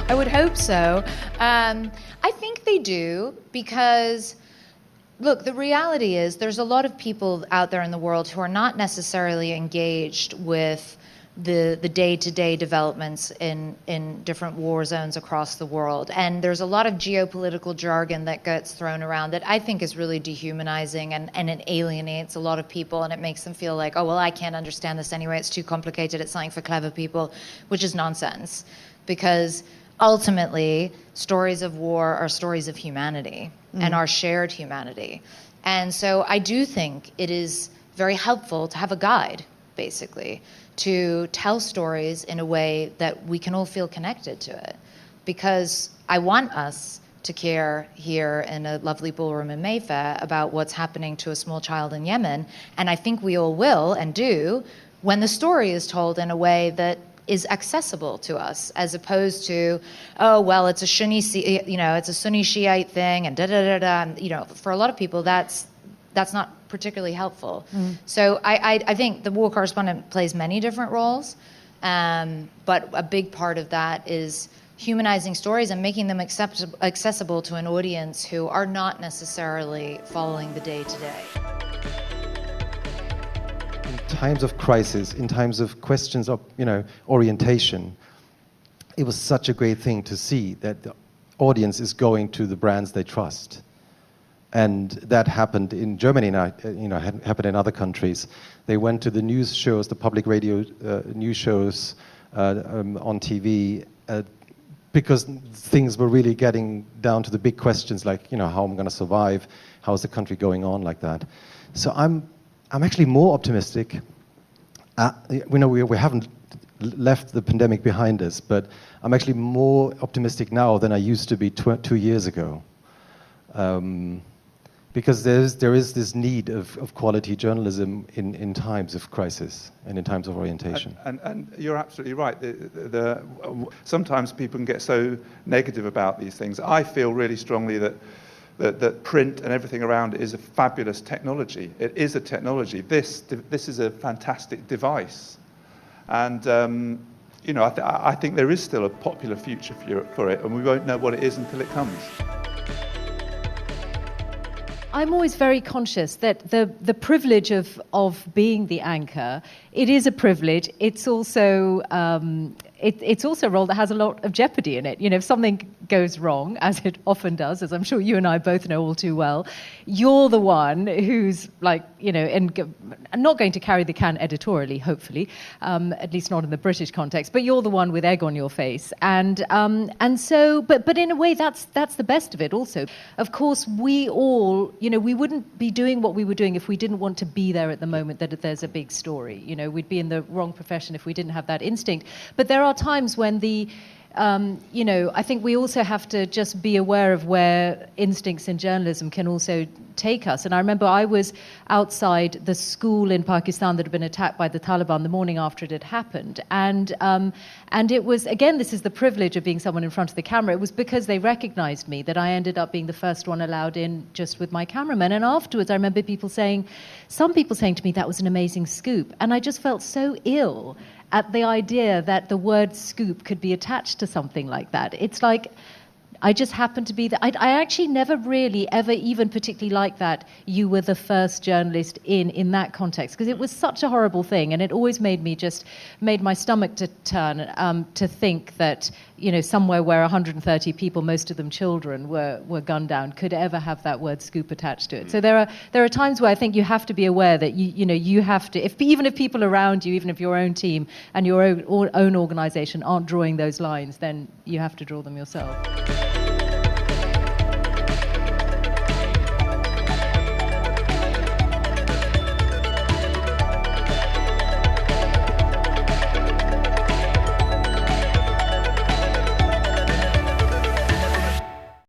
I would hope so. I think they do because, look, the reality is there's a lot of people out there in the world who are not necessarily engaged with the day-to-day developments in different war zones across the world. And there's a lot of geopolitical jargon that gets thrown around that I think is really dehumanizing, and it alienates a lot of people, and it makes them feel like, oh, well, I can't understand this anyway, it's too complicated, it's something for clever people, which is nonsense. Because ultimately, stories of war are stories of humanity and our shared humanity. And so I do think it is very helpful to have a guide, basically, to tell stories in a way that we can all feel connected to it. Because I want us to care here in a lovely ballroom in Mayfair about what's happening to a small child in Yemen. And I think we all will and do when the story is told in a way that is accessible to us, as opposed to, oh, well, it's a Sunni, it's a Sunni Shiite thing, and da-da-da-da. And, for a lot of people, that's not particularly helpful. So I think the war correspondent plays many different roles, but a big part of that is humanizing stories and making them accessible to an audience who are not necessarily following the day-to-day. In times of crisis, in times of questions of orientation, it was such a great thing to see that the audience is going to the brands they trust. And that happened in Germany now, happened in other countries. They went to the news shows, the public radio news shows on TV, because things were really getting down to the big questions like, how I'm going to survive, how's the country going on, like that. So I'm actually more optimistic. We haven't left the pandemic behind us, but I'm actually more optimistic now than I used to be 2 years ago. Because there is this need of quality journalism in times of crisis and in times of orientation. And you're absolutely right. Sometimes people can get so negative about these things. I feel really strongly that print and everything around it is a fabulous technology. It is a technology. This is a fantastic device. And I think there is still a popular future for it, and we won't know what it is until it comes. I'm always very conscious that the privilege of being the anchor, it is a privilege. It's also it's also a role that has a lot of jeopardy in it. If something goes wrong, as it often does, as I'm sure you and I both know all too well, you're the one who's and not going to carry the can editorially, hopefully, at least not in the British context, but you're the one with egg on your face. And so, but in a way, that's the best of it also. Of course, we all, we wouldn't be doing what we were doing if we didn't want to be there at the moment that there's a big story. We'd be in the wrong profession if we didn't have that instinct. But there are times when I think we also have to just be aware of where instincts in journalism can also take us. And I remember I was outside the school in Pakistan that had been attacked by the Taliban the morning after it had happened. And it was, again, this is the privilege of being someone in front of the camera. It was because they recognized me that I ended up being the first one allowed in just with my cameraman. And afterwards, I remember some people saying to me, that was an amazing scoop. And I just felt so ill at the idea that the word scoop could be attached to something like that. It's like, I just happened to be I actually never really ever even particularly liked that you were the first journalist in that context, because it was such a horrible thing, and it always made my stomach to turn to think that somewhere where 130 people, most of them children, were gunned down, could ever have that word scoop attached to it. So there are times where I think you have to be aware that you have to, even if people around you, even if your own team and your own organization aren't drawing those lines, then you have to draw them yourself.